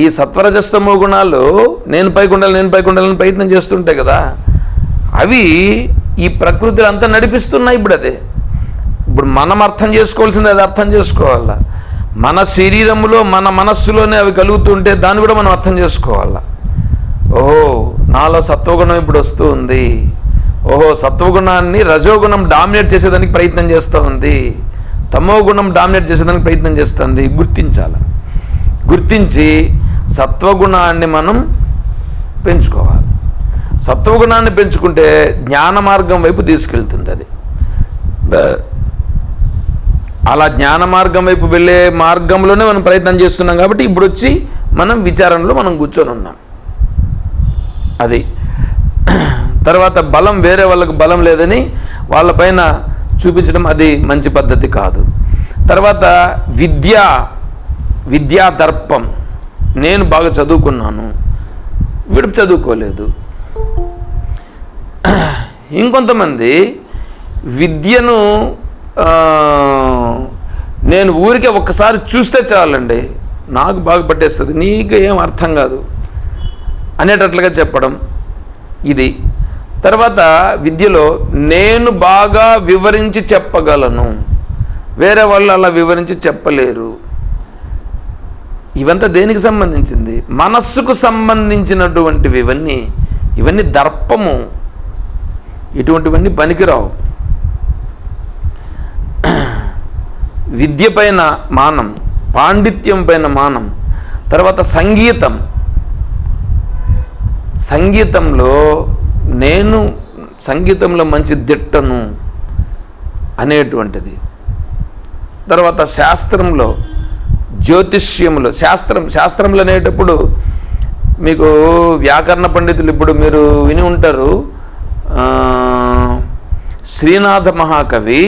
ఈ సత్వరజస్తమో గుణాలు నేను పైకి ఉండాలని ప్రయత్నం చేస్తుంటాయి కదా, అవి ఈ ప్రకృతిని అంతా నడిపిస్తున్నాయి. ఇప్పుడు మనం అర్థం చేసుకోవాల్సింది అది అర్థం చేసుకోవాలా. మన శరీరంలో మన మనస్సులోనే అవి కలుగుతుంటే దాన్ని కూడా మనం అర్థం చేసుకోవాలా. ఓహో, నాలో సత్వగుణం ఇప్పుడు వస్తూ ఉంది, ఓహో సత్వగుణాన్ని రజోగుణం డామినేట్ చేసేదానికి ప్రయత్నం చేస్తూ ఉంది, తమో గుణం డామినేట్ చేసేదానికి ప్రయత్నం చేస్తుంది. గుర్తించి సత్వగుణాన్ని మనం పెంచుకోవాలి. సత్వగుణాన్ని పెంచుకుంటే జ్ఞాన మార్గం వైపు తీసుకెళ్తుంది. అది అలా జ్ఞాన మార్గం వైపు వెళ్ళే మార్గంలోనే మనం ప్రయత్నం చేస్తున్నాం కాబట్టి ఇప్పుడు వచ్చి మనం విచారణలో మనం కూర్చొని ఉన్నాం. అది తర్వాత బలం, వేరే వాళ్ళకు బలం లేదని వాళ్ళపైన చూపించడం అది మంచి పద్ధతి కాదు. తర్వాత విద్యా దర్పం. నేను బాగా చదువుకున్నాను, వీడు చదువుకోలేదు. ఇంకొంతమంది విద్యను నేను ఊరికే ఒక్కసారి చూస్తే చాలండి, నాకు బాగా పట్టేస్తుంది, నీకు ఏం అర్థం కాదు అనేటట్లుగా చెప్పడం ఇది. తర్వాత విద్యలో నేను బాగా వివరించి చెప్పగలను, వేరే వాళ్ళు అలా వివరించి చెప్పలేరు. ఇవంతా దేనికి సంబంధించింది? మనస్సుకు సంబంధించినటువంటివి. ఇవన్నీ దర్పము, ఇటువంటివన్నీ పనికిరావు. విద్య పైన మానం, పాండిత్యం పైన మానం. తర్వాత సంగీతంలో నేను సంగీతంలో మంచి దిట్టను అనేటువంటిది. తర్వాత శాస్త్రంలో, జ్యోతిష్యంలో, శాస్త్రంలో అనేటప్పుడు మీకు వ్యాకరణ పండితులు ఇప్పుడు మీరు విని ఉంటారు, శ్రీనాథ మహాకవి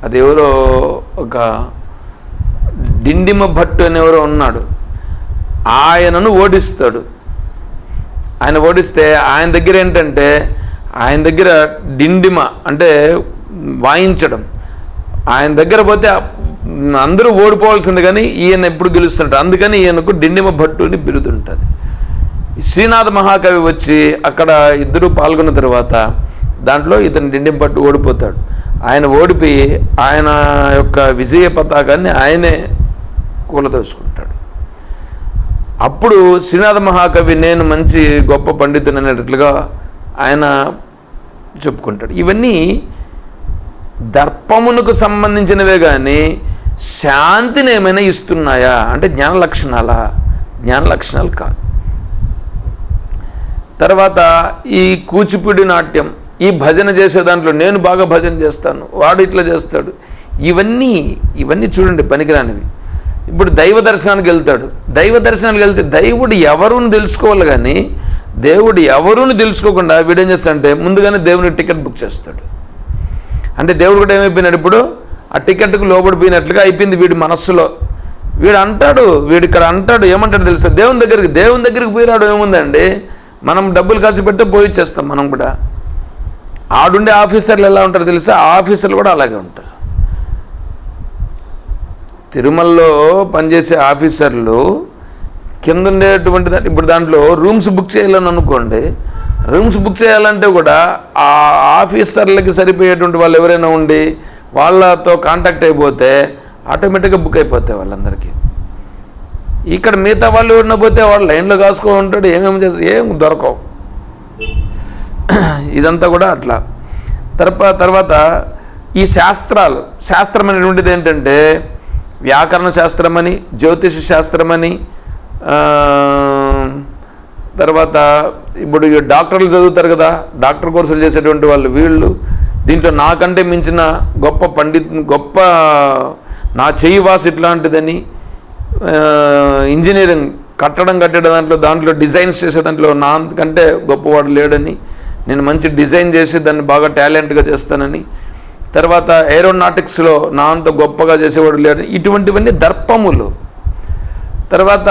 అదెవరో ఒక డిండిమ భట్టు అనేవరో ఉన్నాడు, ఆయనను ఓడిస్తాడు. ఆయన ఓడిస్తే ఆయన దగ్గర ఏంటంటే, ఆయన దగ్గర డిండిమ అంటే వాయించడం, ఆయన దగ్గర పోతే అందరూ ఓడిపోవాల్సింది కానీ ఈయన ఎప్పుడు గెలుస్తుంటాడు. అందుకని ఈయనకు డిండిమ భట్టు అని బిరుదుంటుంది. శ్రీనాథ మహాకవి వచ్చి అక్కడ ఇద్దరు పాల్గొన్న తర్వాత దాంట్లో ఇతను డిండిమ భట్టు ఓడిపోతాడు. ఆయన ఓడిపోయి ఆయన యొక్క విజయ పతాకాన్ని ఆయనే కూలదోసుకుంటాడు. అప్పుడు శ్రీనాథ మహాకవి నేను మంచి గొప్ప పండితుని అనేటట్లుగా ఆయన చెప్పుకుంటాడు. ఇవన్నీ దర్పమునకు సంబంధించినవే కానీ శాంతిని ఏమైనా ఇస్తున్నాయా అంటే జ్ఞాన లక్షణాలు కాదు. తర్వాత ఈ కూచిపూడి నాట్యం, ఈ భజన చేసే దాంట్లో నేను బాగా భజన చేస్తాను, వాడు ఇట్లా చేస్తాడు, ఇవన్నీ చూడండి పనికిరానివి. ఇప్పుడు దైవ దర్శనానికి వెళ్తాడు, వెళ్తే దేవుడు ఎవరుని తెలుసుకోవాలి కానీ దేవుడు ఎవరుని తెలుసుకోకుండా వీడేం చేస్తాడంటే ముందుగానే దేవునికి టికెట్ బుక్ చేస్తాడు. అంటే దేవుడు కూడా ఏమైపోయినాడు, ఇప్పుడు ఆ టికెట్కు లోబడిపోయినట్లుగా అయిపోయింది వీడి మనస్సులో. వీడు ఇక్కడ అంటాడు, ఏమంటాడు తెలుసా, దేవుని దగ్గరికి పోయినాడు. ఏముందండి, మనం డబ్బులు ఖర్చు పెడితే పోయి ఇచ్చేస్తాం. మనం కూడా ఆడుండే ఆఫీసర్లు ఎలా ఉంటారు తెలుసా, ఆఫీసర్లు కూడా అలాగే ఉంటారు. తిరుమలలో పనిచేసే ఆఫీసర్లు కింద ఉండేటువంటి ఇప్పుడు దాంట్లో రూమ్స్ బుక్ చేయాలని అనుకోండి, రూమ్స్ బుక్ చేయాలంటే కూడా ఆ ఆఫీసర్లకి సరిపోయేటువంటి వాళ్ళు ఎవరైనా ఉండి వాళ్ళతో కాంటాక్ట్ అయిపోతే ఆటోమేటిక్గా బుక్ అయిపోతాయి వాళ్ళందరికీ. ఇక్కడ మిగతా వాళ్ళు ఎవరైనా పోతే వాళ్ళు లైన్లో కాసుకో ఉంటాడు, ఏమేమి చేస్తారు, ఏం దొరకవు. ఇదంతా కూడా అట్లా. తర్వాత ఈ శాస్త్రం అనేటువంటిది ఏంటంటే వ్యాకరణ శాస్త్రమని, జ్యోతిష శాస్త్రమని, తర్వాత ఇప్పుడు డాక్టర్లు చదువుతారు కదా, డాక్టర్ కోర్సులు చేసేటువంటి వీళ్ళు దీంట్లో నాకంటే మించిన గొప్ప నా చెయ్యి వాసు ఇట్లాంటిదని, ఇంజనీరింగ్ కట్టడం దాంట్లో డిజైన్స్ చేసే దాంట్లో నాకంటే గొప్పవాడు లేడని, నేను మంచి డిజైన్ చేసి దాన్ని బాగా టాలెంట్గా చేస్తానని, తర్వాత ఏరోనాటిక్స్లో నా అంత గొప్పగా చేసేవాడు లేడని, ఇటువంటివన్నీ దర్పములు. తర్వాత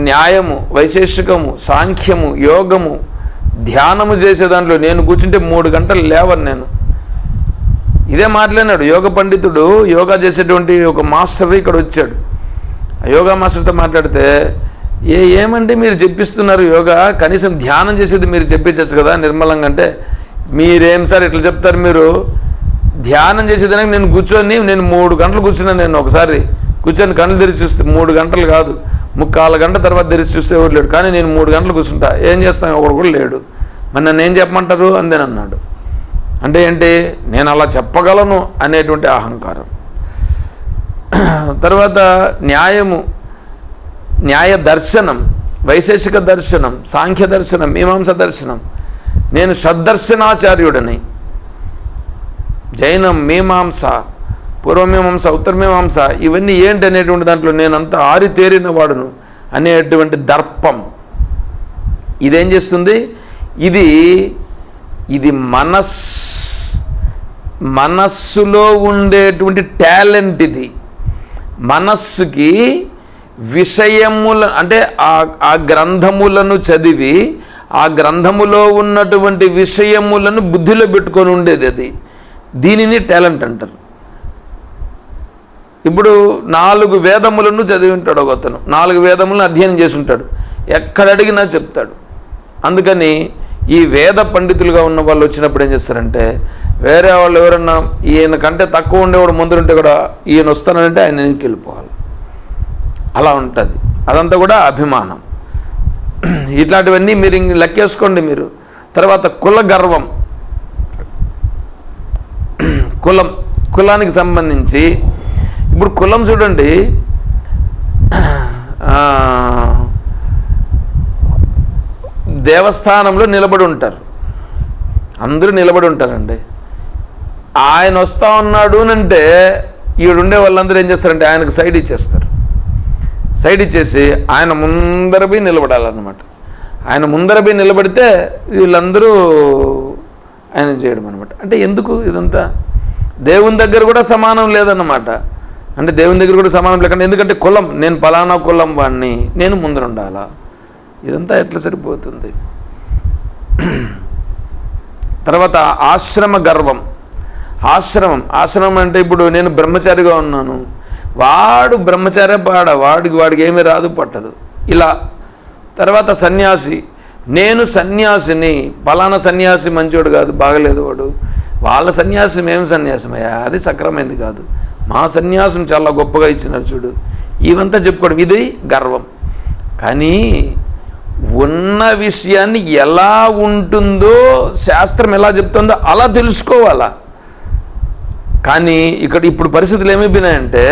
న్యాయము, వైశేషికము, సాంఖ్యము, యోగము, ధ్యానము చేసే దాంట్లో నేను కూర్చుంటే 3 గంటలు లేవను నేను. ఇదే మాట్లాడినాడు. యోగ పండితుడు, యోగా చేసేటువంటి ఒక మాస్టర్ ఇక్కడ వచ్చాడు. ఆ యోగా మాస్టర్తో మాట్లాడితే, ఏమండి మీరు చెప్పిస్తున్నారు యోగా, కనీసం ధ్యానం చేసేది మీరు చెప్పించచ్చు కదా నిర్మలంగా. అంటే మీరేం సార్ ఇట్లా చెప్తారు, మీరు ధ్యానం చేసేదానికి నేను 3 గంటలు కూర్చున్నాను. నేను ఒకసారి కూర్చొని కళ్ళు తెరిచి చూస్తే 3 గంటలు కాదు, 3/4 గంట తర్వాత తెరిచి చూస్తే ఎవరు లేడు. కానీ నేను 3 గంటలు కూర్చుంటా, ఏం చేస్తాను, ఒకడు కూడా లేడు. మరి నన్ను ఏం చెప్పమంటారు అందేనన్నాడు. అంటే ఏంటి, నేను అలా చెప్పగలను అనేటువంటి అహంకారం. తర్వాత న్యాయ దర్శనం, వైశేషిక దర్శనం, సాంఖ్య దర్శనం, మీమాంస దర్శనం. నేను షడ్దర్శనాచార్యుడని. జైనం, మీమాంస, పూర్వమీమాంస, ఉత్తరమీమాంస, ఇవన్నీ ఏంటి అనేటువంటి దాంట్లో నేనంతా ఆరితేరిన వాడును అనేటువంటి దర్పం ఇదేం చేస్తుంది, ఇది మనస్సులో ఉండేటువంటి టాలెంట్. ఇది మనస్సుకి విషయముల అంటే ఆ గ్రంథములను చదివి ఆ గ్రంథములో ఉన్నటువంటి విషయములను బుద్ధిలో పెట్టుకొని ఉండేది. దీనిని టాలెంట్ అంటారు. ఇప్పుడు 4 వేదములను చదివి ఉంటాడు ఒక అతను, 4 వేదములను అధ్యయనం చేసి ఉంటాడు, ఎక్కడ అడిగినా చెప్తాడు. అందుకని ఈ వేద పండితులుగా ఉన్న వాళ్ళు వచ్చినప్పుడు ఏం చేస్తారంటే, వేరే వాళ్ళు ఎవరన్నా ఈయన కంటే తక్కువ ఉండేవాడు ముందుంటే కూడా ఈయన వస్తానంటే ఆయన వెనక్కి వెళ్ళిపోవాలి. అలా ఉంటుంది. అదంతా కూడా అభిమానం. ఇట్లాంటివన్నీ మీరు లెక్కేసుకోండి మీరు. తర్వాత కుల గర్వం. కులానికి సంబంధించి ఇప్పుడు కులం చూడండి, దేవస్థానంలో నిలబడి ఉంటారు, అందరూ నిలబడి ఉంటారండి. ఆయన వస్తూ ఉన్నాడు అంటే ఈడుండే వాళ్ళందరూ ఏం చేస్తారంటే ఆయనకు సైడ్ ఇచ్చేస్తారు. సైడ్ ఇచ్చేసి ఆయన ముందర పోయి నిలబడాలన్నమాట. ఆయన ముందర పోయి నిలబడితే వీళ్ళందరూ ఆయన చేయడం అనమాట. అంటే ఎందుకు ఇదంతా? దేవుని దగ్గర కూడా సమానం లేదన్నమాట. అంటే దేవుని దగ్గర కూడా సమానం లేకుండా, ఎందుకంటే కులం, నేను పలానా కులం వాడిని, నేను ముందర ఉండాలా, ఇదంతా ఎట్లా సరిపోతుంది? తర్వాత ఆశ్రమ గర్వం. ఆశ్రమం అంటే ఇప్పుడు నేను బ్రహ్మచారిగా ఉన్నాను, వాడు బ్రహ్మచారి వాడికి ఏమీ రాదు పట్టదు ఇలా. తర్వాత సన్యాసి, నేను సన్యాసిని, పలానా సన్యాసి మంచోడు కాదు, బాగలేదు వాడు, వాళ్ళ సన్యాసం ఏం సన్యాసమయ్యా, అది సక్రమైంది కాదు, మా సన్యాసం చాలా గొప్పగా ఇచ్చినారు చూడు, ఇవంతా చెప్పుకోవడం, ఇది గర్వం. కానీ ఉన్న విషయాన్ని ఎలా ఉంటుందో శాస్త్రం ఎలా చెప్తుందో అలా తెలుసుకోవాలా. కానీ ఇప్పుడు పరిస్థితులు ఏమైపోయినాయంటే,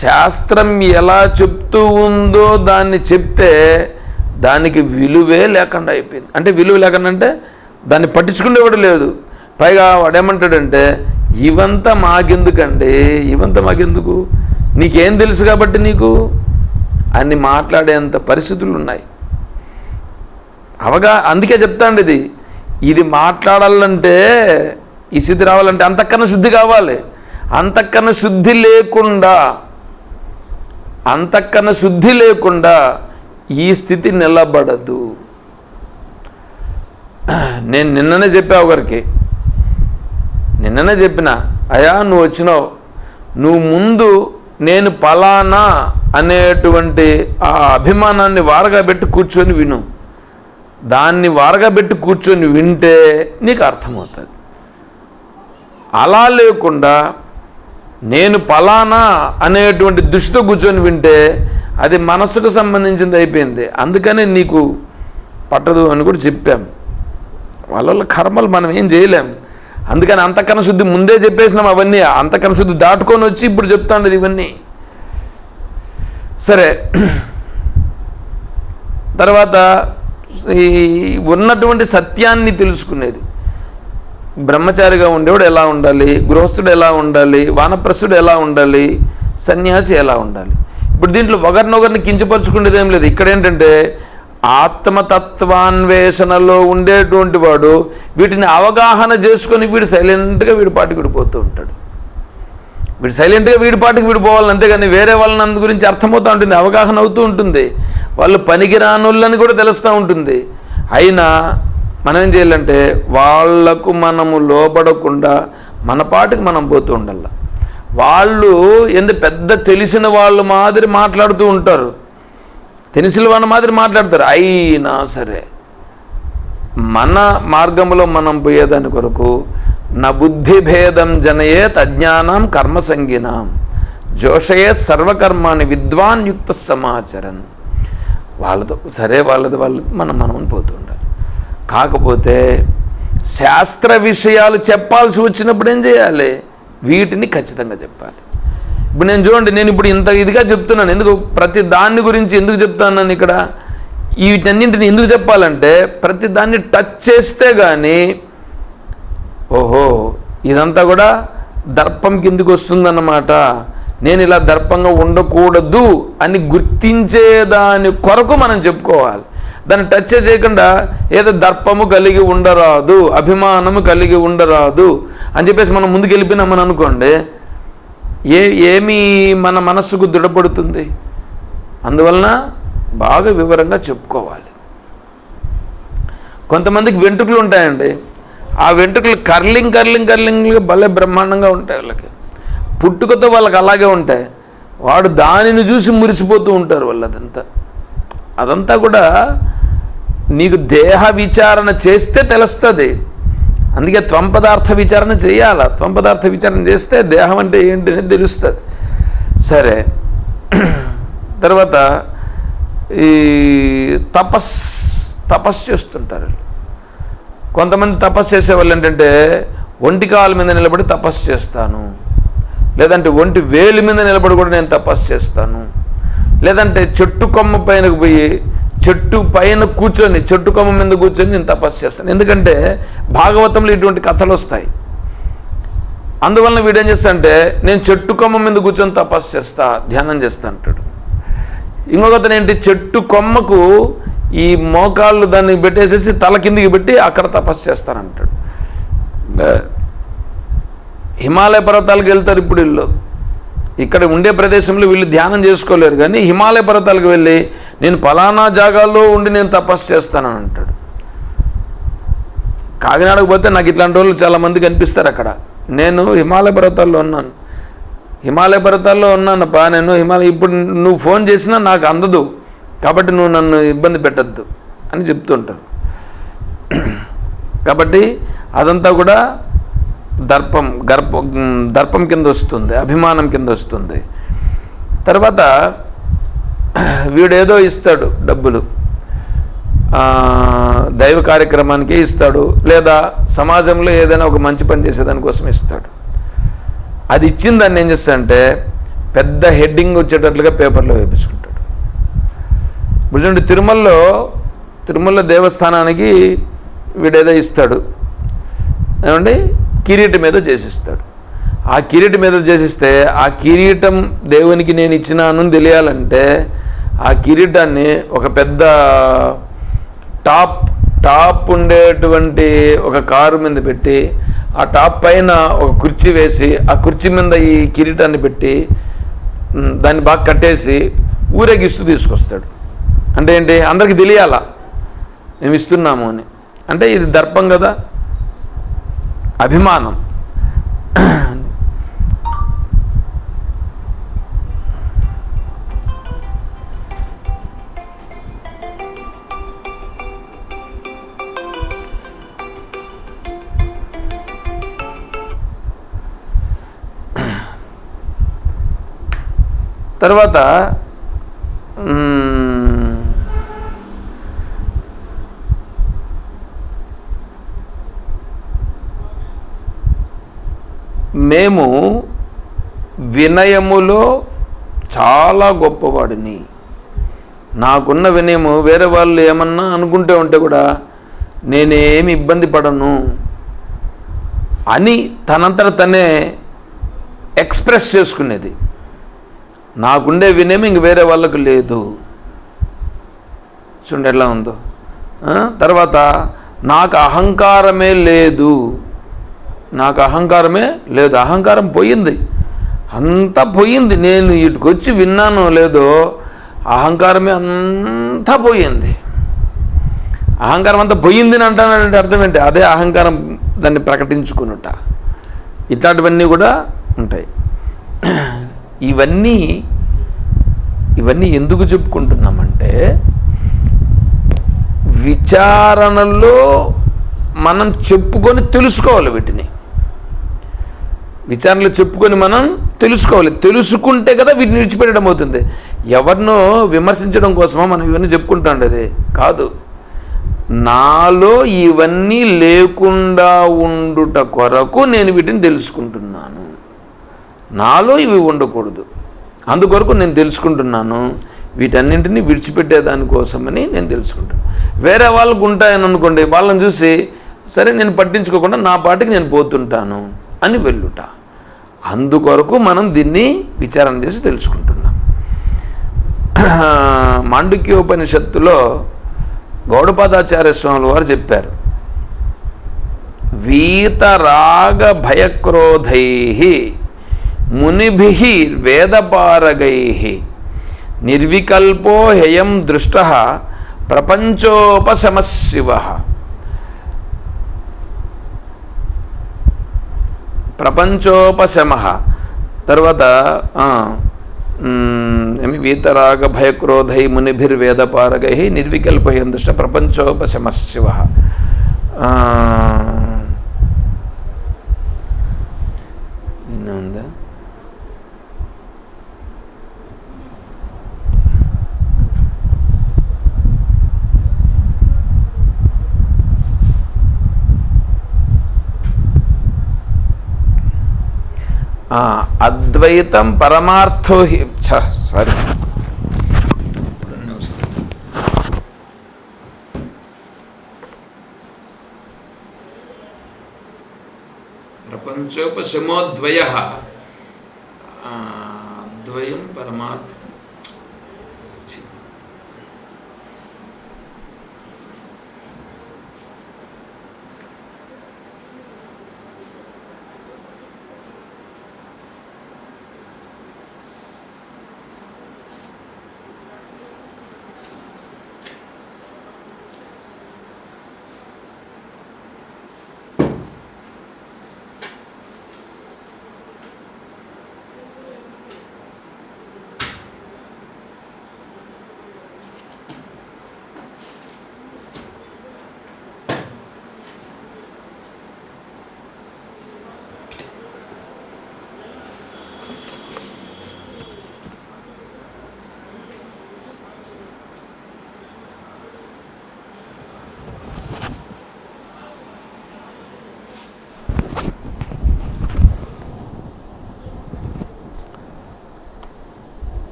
శాస్త్రం ఎలా చెప్తూ ఉందో దాన్ని చెప్తే దానికి విలువే లేకుండా అయిపోయింది. అంటే విలువ లేకుండా అంటే దాన్ని పట్టించుకునేవాడు లేదు. పైగా వాడేమంటాడంటే, ఇవంతా మాకెందుకండి, ఇవంతా మాకెందుకు, నీకేం తెలుసు కాబట్టి నీకు అన్ని మాట్లాడేంత పరిస్థితులు ఉన్నాయి. అందుకే చెప్తాండి, ఇది మాట్లాడాలంటే ఈ స్థితి రావాలంటే అంతఃకరణ శుద్ధి కావాలి. అంతఃకరణ శుద్ధి లేకుండా ఈ స్థితి నిలబడదు. నేను నిన్ననే చెప్పిన అయ్యా, నువ్వు వచ్చినావు, నువ్వు ముందు నేను పలానా అనేటువంటి ఆ అభిమానాన్ని వారగా పెట్టి కూర్చొని విను. దాన్ని వారగా పెట్టి కూర్చొని వింటే నీకు అర్థమవుతుంది. అలా లేకుండా నేను పలానా అనేటువంటి దృష్టితో కూర్చొని వింటే అది మనసుకు సంబంధించింది అయిపోయింది. అందుకనే నీకు పట్టదు అని కూడా చెప్పాం. వాళ్ళ కర్మలు మనం ఏం చేయలేం. అందుకని అంతఃకరణ శుద్ధి ముందే చెప్పేసినాం. అవన్నీ అంతఃకరణ శుద్ధి దాటుకొని వచ్చి ఇప్పుడు చెప్తాండది ఇవన్నీ. సరే, తర్వాత ఈ ఉన్నటువంటి సత్యాన్ని తెలుసుకునేది. బ్రహ్మచారిగా ఉండేవాడు ఎలా ఉండాలి, గృహస్థుడు ఎలా ఉండాలి, వానప్రస్థుడు ఎలా ఉండాలి, సన్యాసి ఎలా ఉండాలి. ఇప్పుడు దీంట్లో ఒకరినొకరిని కించపరుచుకునేది ఏం లేదు. ఇక్కడ ఏంటంటే ఆత్మతత్వాన్వేషణలో ఉండేటువంటి వాడు వీటిని అవగాహన చేసుకొని వీడు సైలెంట్గా వీడి పాటికి విడిపోతూ ఉంటాడు. వీడు సైలెంట్గా వీడి పాటికి విడిపోవాలని, అంతేగాని వేరే వాళ్ళని అందు గురించి అర్థమవుతూ ఉంటుంది, అవగాహన అవుతూ ఉంటుంది, వాళ్ళు పనికిరానులని కూడా తెలుస్తూ ఉంటుంది. అయినా మనం ఏం చేయాలంటే వాళ్లకు మనము లోబడకుండా మన పాటికి మనం పోతూ ఉండాల. వాళ్ళు పెద్ద తెలిసిన వాళ్ళు మాదిరి మాట్లాడుతూ ఉంటారు, తెలిసిన వాళ్ళ మాదిరి మాట్లాడతారు. అయినా సరే మన మార్గంలో మనం పోయేదాని కొరకు నా బుద్ధి భేదం జనయేత్ అజ్ఞానం కర్మసంగినాం జోషయేత్ సర్వకర్మాని విద్వాన్ యుక్త సమాచరన్. వాళ్ళతో సరే వాళ్ళది మనం పోతూ ఉండాలి. కాకపోతే శాస్త్ర విషయాలు చెప్పాల్సి వచ్చినప్పుడు ఏం చేయాలి? వీటిని ఖచ్చితంగా చెప్పాలి. ఇప్పుడు నేను చూడండి, నేను ఇప్పుడు ఇంత ఇదిగా చెప్తున్నాను. ఎందుకు ప్రతి దాన్ని గురించి ఎందుకు చెప్తాను ఇక్కడ? వీటన్నింటిని ఎందుకు చెప్పాలంటే ప్రతి దాన్ని టచ్ చేస్తే కానీ ఓహో ఇదంతా కూడా దర్పం కిందికి వస్తుందన్నమాట, నేను ఇలా దర్పంగా ఉండకూడదు అని గుర్తించేదాని కొరకు మనం చెప్పుకోవాలి. దాన్ని టచ్ చేయకుండా ఏదో దర్పము కలిగి ఉండరాదు, అభిమానము కలిగి ఉండరాదు అని చెప్పేసి మనం ముందుకు వెళ్ళిపోయినామని అనుకోండి, ఏమి మన మనస్సుకు దృఢపడుతుంది? అందువలన బాగా వివరంగా చెప్పుకోవాలి. కొంతమందికి వెంట్రుకలు ఉంటాయండి, ఆ వెంట్రుకలు కర్లింగ్ భలే బ్రహ్మాండంగా ఉంటాయి. వాళ్ళకి పుట్టుకతో వాళ్ళకి అలాగే ఉంటాయి. వాడు దానిని చూసి మురిసిపోతూ ఉంటారు వాళ్ళు. అదంతా కూడా నీకు దేహ విచారణ చేస్తే తెలుస్తుంది. అందుకే త్వంపదార్థ విచారణ చేయాలి. త్వంపదార్థ విచారణ చేస్తే దేహం అంటే ఏంటి అనేది తెలుస్తుంది. సరే, తర్వాత ఈ తపస్సు చేస్తుంటారు. కొంతమంది తపస్సు చేసేవాళ్ళు ఏంటంటే ఒంటి కాలు మీద నిలబడి తపస్సు చేస్తాను, లేదంటే ఒంటి వేలి మీద నిలబడి కూడా నేను తపస్సు చేస్తాను, లేదంటే చెట్టు కొమ్మ పైనకు పోయి చెట్టు పైన కూర్చొని చెట్టు కొమ్మ మీద కూర్చొని నేను తపస్సు చేస్తాను. ఎందుకంటే భాగవతంలో ఇటువంటి కథలు వస్తాయి. అందువలన వీడేం చేస్తాడంటే నేను చెట్టు కొమ్మ మీద కూర్చొని తపస్సు చేస్తా, ధ్యానం చేస్తా అంటాడు. ఇంకొకతను ఏంటి, చెట్టు కొమ్మకు ఈ మోకాళ్ళు దాన్ని పెట్టేసేసి తల కిందికి పెట్టి అక్కడ తపస్సు చేస్తానంటాడు. హిమాలయ పర్వతాలకు వెళ్తారు ఇప్పుడు వీళ్ళు. ఇక్కడ ఉండే ప్రదేశంలో వీళ్ళు ధ్యానం చేసుకోలేరు, కానీ హిమాలయ పర్వతాలకు వెళ్ళి నేను ఫలానా జాగాల్లో ఉండి నేను తపస్సు చేస్తానని అంటాడు. కాకినాడకు పోతే నాకు ఇట్లాంటి వాళ్ళు చాలామంది కనిపిస్తారు. అక్కడ నేను హిమాలయ పర్వతాల్లో ఉన్నానప్పా, నేను ఇప్పుడు నువ్వు ఫోన్ చేసినా నాకు అందదు, కాబట్టి నువ్వు నన్ను ఇబ్బంది పెట్టద్దు అని చెప్తుంటారు. కాబట్టి అదంతా కూడా దర్పం కింద వస్తుంది, అభిమానం కింద వస్తుంది. తర్వాత వీడేదో ఇస్తాడు డబ్బులు, దైవ కార్యక్రమానికి ఇస్తాడు, లేదా సమాజంలో ఏదైనా ఒక మంచి పని చేసేదానికోసం ఇస్తాడు. అది ఇచ్చిన దాన్ని ఏం చేస్తాడంటే పెద్ద హెడ్డింగ్ వచ్చేటట్లుగా పేపర్లో వేయించుకుంటాడు. ఇప్పుడు చూడండి, తిరుమల దేవస్థానానికి వీడేదో ఇస్తాడు, ఏమండి కిరీటం ఏదో చేసిస్తాడు. ఆ కిరీటం ఏదో చేసిస్తే ఆ కిరీటం దేవునికి నేను ఇచ్చినాను తెలియాలంటే ఆ కిరీటాన్ని ఒక పెద్ద టాప్ ఉండేటువంటి ఒక కారు మీద పెట్టి ఆ టాప్ పైన ఒక కుర్చీ వేసి ఆ కుర్చీ మీద ఈ కిరీటాన్ని పెట్టి దాన్ని బాగా కట్టేసి ఊరేగిస్తూ తీసుకొస్తాడు. అంటే ఏంటి, అందరికీ తెలియాలా మేము ఇస్తున్నాము అని. అంటే ఇది దర్పం కదా, అభిమానం. తర్వాత మేము వినయములో చాలా గొప్పవాడిని, నాకున్న వినయము వేరే వాళ్ళు ఏమన్నా అనుకుంటే ఉంటే కూడా నేనేమి ఇబ్బంది పడను అని తనంతట తనే ఎక్స్ప్రెస్ చేసుకునేది. నాకుండే వినయం ఇంక వేరే వాళ్ళకు లేదు. చూడండి ఎట్లా ఉందో. తర్వాత నాకు అహంకారమే లేదు, అహంకారం పోయింది, అంతా పోయింది. నేను ఇటుకొచ్చి విన్నానో లేదో అహంకారమే అంతా పోయింది. అహంకారం అంతా పోయింది అని అంటానంటే అర్థం ఏంటి? అదే అహంకారం దాన్ని ప్రకటించుకున్నట. ఇట్లాంటివన్నీ కూడా ఉంటాయి. ఇవన్నీ ఎందుకు చెప్పుకుంటున్నామంటే విచారణలో మనం చెప్పుకొని తెలుసుకోవాలి. వీటిని విచారణలో చెప్పుకొని మనం తెలుసుకోవాలి. తెలుసుకుంటే కదా వీటిని విడిచిపెట్టడం అవుతుంది. ఎవరినో విమర్శించడం కోసమో మనం ఇవన్నీ చెప్పుకుంటా ఉండేది కాదు. నాలో ఇవన్నీ లేకుండా ఉండుట కొరకు నేను వీటిని తెలుసుకుంటున్నాను. నాలో ఇవి ఉండకూడదు, అందుకొరకు నేను తెలుసుకుంటున్నాను. వీటన్నింటినీ విడిచిపెట్టేదానికోసమని నేను తెలుసుకుంటాను. వేరే వాళ్ళకు ఉంటాయని అనుకోండి, వాళ్ళని చూసి సరే నేను పట్టించుకోకుండా నా పాటికి నేను పోతుంటాను అని వెళ్ళుట. అందుకొరకు మనం దీన్ని విచారణ చేసి తెలుసుకుంటున్నాం. మాండుక్యోపనిషత్తులో గౌడపాదాచార్య స్వాముల వారు చెప్పారు, వీతరాగ భయక్రోధై మునిభిః వేదపారగైః నిర్వికల్పో హేయం దృష్టః ప్రపంచోపశమశివః. ప్రపంచోపశమః తర్వాత వీతరాగ భయక్రోధై మునిభిర్వేదపారగై నిర్వికల్పో హేయం దృష్టః ప్రపంచోపశమశివః. ఉందా? అద్వైతం పరమార్థో సారీ ప్రపంచోపశమోద్వయః అద్వయం పరమార్థ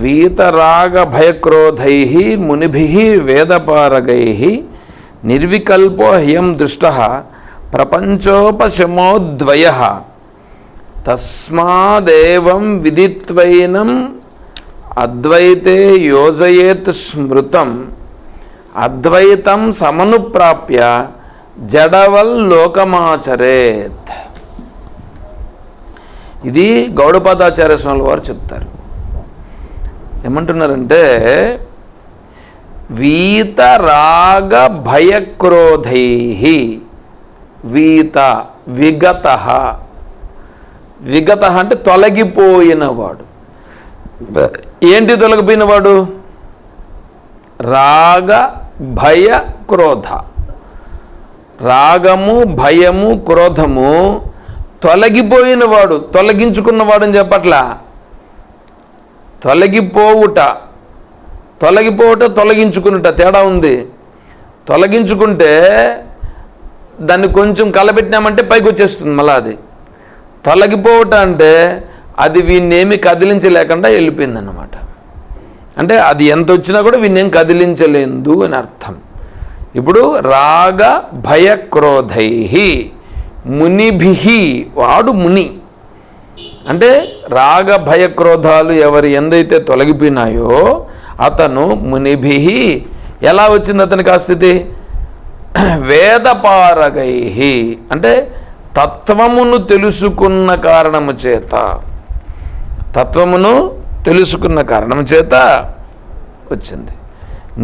వీతరాగ భయక్రోధైః మునిభిః వేదపారగైః నిర్వికల్పో హ్యం దృష్టః ప్రపంచోపశమోద్వయః తస్మాదేవం విదిత్వైనం అద్వైతే యోజయేత్ స్మృతం అద్వైతం సమనుప్రాప్య జడవల్లోకమాచరేత్. ఇది గౌడపాదాచార్య స్వాముల వారు చెప్తారు. ఏమంటున్నారంటే వీతరాగ భయక్రోధైః విగతః అంటే తొలగిపోయినవాడు. ఏంటి తొలగిపోయినవాడు? రాగ భయ క్రోధ. రాగము భయము క్రోధము తొలగిపోయినవాడు, తొలగించుకున్నవాడు అని చెప్పట్లా. తొలగిపోవుట తొలగించుకునుట తేడా ఉంది. తొలగించుకుంటే దాన్ని కొంచెం కలబెట్టినామంటే పైకి వచ్చేస్తుంది మళ్ళీ. అది తొలగిపోవుట అంటే అది వీణ్ణేమి కదిలించలేకుండా వెళ్ళిపోయిందన్నమాట. అంటే అది ఎంత వచ్చినా కూడా వీణ్ణేం కదిలించలేదు అని అర్థం. ఇప్పుడు రాగ భయక్రోధైః మునిభిః, వాడు ముని అంటే రాగ భయక్రోధాలు ఎవరు ఎందైతే తొలగిపోయినాయో అతను మునిభిః. ఎలా వచ్చింది అతనికి ఆ స్థితి? వేదపారగై అంటే తత్వమును తెలుసుకున్న కారణము చేత, తత్వమును తెలుసుకున్న కారణము చేత వచ్చింది.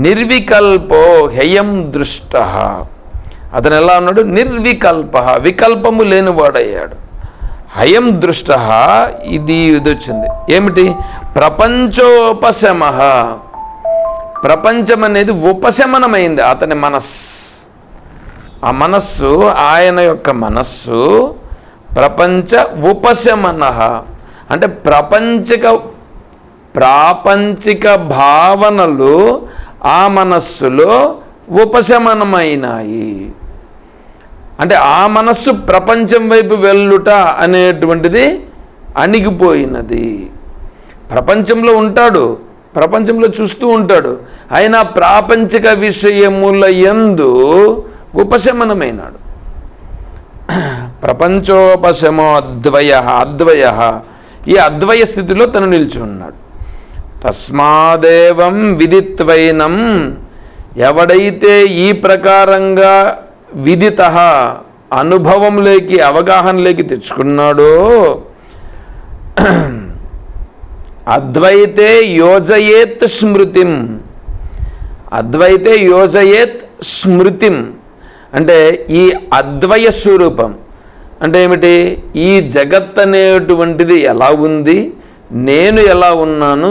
నిర్వికల్పో హ్యయం దృష్ట, అతను ఎలా ఉన్నాడు? నిర్వికల్ప, వికల్పము లేనివాడయ్యాడు. హయం దృష్ట, ఇది వచ్చింది ఏమిటి? ప్రపంచోపశమ, ప్రపంచం అనేది ఉపశమనమైంది అతని మనస్సు. ఆ మనస్సు, ఆయన యొక్క మనస్సు ప్రపంచ ఉపశమన అంటే ప్రాపంచిక భావనలు ఆ మనస్సులో ఉపశమనమైనాయి. అంటే ఆ మనస్సు ప్రపంచం వైపు వెళ్ళుట అనేటువంటిది అణిగిపోయినది. ప్రపంచంలో ఉంటాడు, ప్రపంచంలో చూస్తూ ఉంటాడు, అయినా ప్రాపంచిక విషయముల యందు ఉపశమనమైనాడు. ప్రపంచోపశమో అద్వయ, ఈ అద్వయ స్థితిలో తను నిలిచి ఉన్నాడు. తస్మాదేవం విదిత్వైనం, ఎవడైతే ఈ ప్రకారంగా విదిత అనుభవంలోకి, అవగాహనలోకి తెచ్చుకున్నాడో, అద్వైతే యోజయేత్ స్మృతిం, అద్వైతే యోజయేత్ స్మృతిం అంటే ఈ అద్వయ స్వరూపం అంటే ఏమిటి? ఈ జగత్ అనేటువంటిది ఎలా ఉంది, నేను ఎలా ఉన్నాను,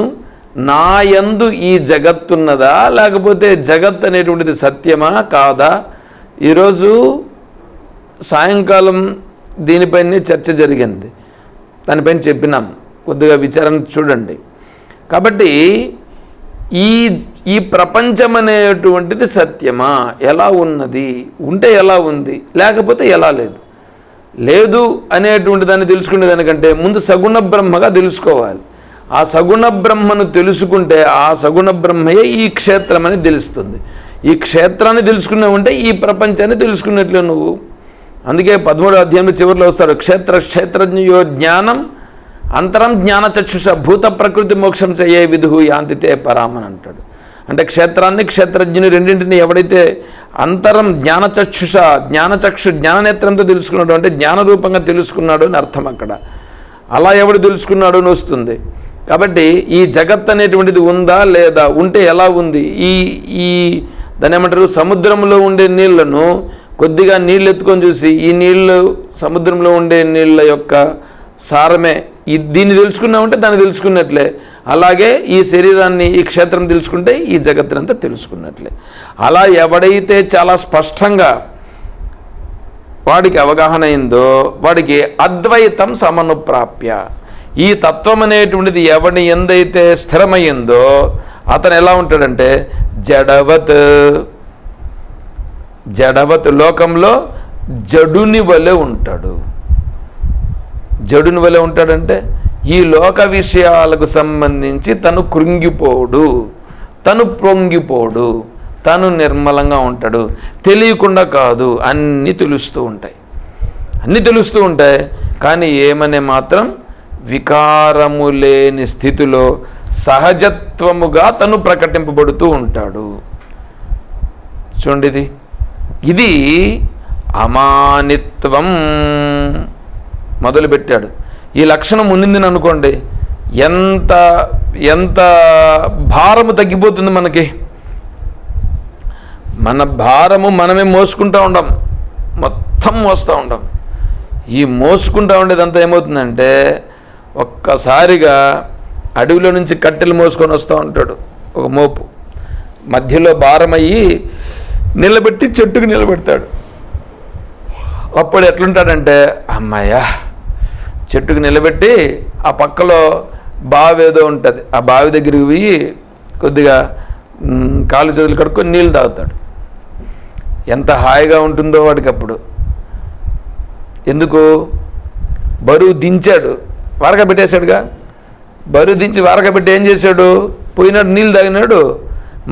నా యందు ఈ జగత్తున్నదా, లేకపోతే జగత్ అనేటువంటిది సత్యమా కాదా? ఈరోజు సాయంకాలం దీనిపైనే చర్చ జరిగింది, దానిపైన చెప్పినాం, కొద్దిగా విచారణ చూడండి. కాబట్టి ఈ ప్రపంచం అనేటువంటిది సత్యమా, ఎలా ఉన్నది, ఉంటే ఎలా ఉంది, లేకపోతే ఎలా లేదు. లేదు అనేటువంటి దాన్ని తెలుసుకునే దానికంటే ముందు సగుణ బ్రహ్మగా తెలుసుకోవాలి. ఆ సగుణ బ్రహ్మను తెలుసుకుంటే ఆ సగుణ బ్రహ్మయే ఈ క్షేత్రం అని తెలుస్తుంది. ఈ క్షేత్రాన్ని తెలుసుకున్నావంటే ఈ ప్రపంచాన్ని తెలుసుకున్నట్లే నువ్వు. అందుకే 13వ అధ్యాయంలో చివరిలో వస్తాడు, క్షేత్రజ్ఞయో జ్ఞానం అంతరం జ్ఞానచక్షుష భూత ప్రకృతి మోక్షం చేయే విధు యాంతితే పరామని అంటాడు. అంటే క్షేత్రాన్ని, క్షేత్రజ్ఞుని రెండింటిని ఎవడైతే అంతరం జ్ఞాననేత్రంతో తెలుసుకున్నాడు అంటే జ్ఞానరూపంగా తెలుసుకున్నాడు అని అర్థం అక్కడ. అలా ఎవడు తెలుసుకున్నాడు అని వస్తుంది. కాబట్టి ఈ జగత్ అనేటువంటిది ఉందా లేదా, ఉంటే ఎలా ఉంది? ఈ దాన్ని ఏమంటారు, సముద్రంలో ఉండే నీళ్లను కొద్దిగా నీళ్ళు ఎత్తుకొని చూసి ఈ నీళ్ళు సముద్రంలో ఉండే నీళ్ళ యొక్క సారమే, దీన్ని తెలుసుకున్నామంటే దాన్ని తెలుసుకున్నట్లే. అలాగే ఈ శరీరాన్ని, ఈ క్షేత్రం తెలుసుకుంటే ఈ జగత్తునంతా తెలుసుకున్నట్లే. అలా ఎవడైతే చాలా స్పష్టంగా వాడికి అవగాహన అయిందో వాడికి అద్వైతం సమనుప్రాప్య, ఈ తత్వం అనేటువంటిది ఎవడిని ఎందైతే స్థిరమైందో అతను ఎలా ఉంటాడంటే జడవత్ లోకంలో జడుని వలె ఉంటాడు. జడుని వలె ఉంటాడంటే ఈ లోక విషయాలకు సంబంధించి తను కృంగిపోడు, తను పొంగిపోడు, తను నిర్మలంగా ఉంటాడు. తెలియకుండా కాదు, అన్నీ తెలుస్తూ ఉంటాయి. కానీ ఏమనే మాత్రం వికారము లేని స్థితిలో సహజత్వముగా తను ప్రకటింపబడుతూ ఉంటాడు. చూడండి, ఇది అమానిత్వం మొదలుపెట్టాడు. ఈ లక్షణం ఉండిందని అనుకోండి, ఎంత భారము తగ్గిపోతుంది మనకి. మన భారము మనమే మోసుకుంటూ ఉంటాం, మొత్తం మోస్తూ ఉంటాం. ఈ మోసుకుంటూ ఉండేదంతా ఏమవుతుందంటే ఒక్కసారిగా అడవిలో నుంచి కట్టెలు మోసుకొని వస్తూ ఉంటాడు ఒక మోపు, మధ్యలో భారమయ్యి నిలబెట్టి చెట్టుకు నిలబెడతాడు. అప్పుడు ఎట్లుంటాడంటే అమ్మాయ్యా, చెట్టుకు నిలబెట్టి ఆ పక్కలో బావి ఏదో ఉంటుంది, ఆ బావి దగ్గరికి పోయి కొద్దిగా కాళ్ళు చేతులు కడుక్కొని నీళ్ళు తాగుతాడు. ఎంత హాయిగా ఉంటుందో వాడికి అప్పుడు. ఎందుకు? బరువు దించాడు, వారగా పెట్టేశాడుగా. బరువు దించి వారగా పెట్టి ఏం చేశాడు? పోయినాడు, నీళ్ళు తాగినాడు.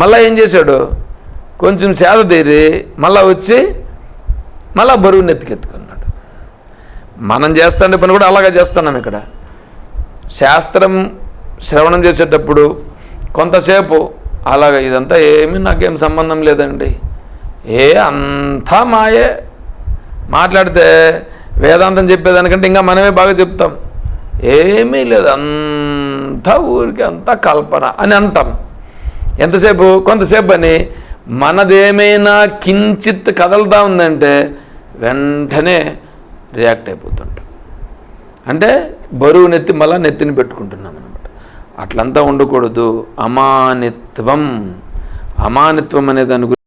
మళ్ళీ ఏం చేశాడు? కొంచెం సేద తీరి మళ్ళీ వచ్చి మళ్ళా బరువుని ఎత్తుకెత్తుకున్నాడు. మనం చేస్తుండే పని కూడా అలాగే చేస్తున్నాం. ఇక్కడ శాస్త్రం శ్రవణం చేసేటప్పుడు కొంతసేపు అలాగ ఇదంతా నాకేం సంబంధం లేదండి, అంతా మాయే. మాట్లాడితే వేదాంతం చెప్పేదానికంటే ఇంకా మనమే బాగా చెప్తాం. ఏమీ లేదు, అంతా ఊరికి అంతా కల్పన అని అంటాం. ఎంతసేపు? కొంతసేపు అని మనదేమైనా కించిత్ కదలుతా ఉందంటే వెంటనే రియాక్ట్ అయిపోతుంటాం. అంటే బరువు మళ్ళీ నెత్తిని పెట్టుకుంటున్నాం అనమాట. అట్లంతా ఉండకూడదు. అమానిత్వం అనే దాని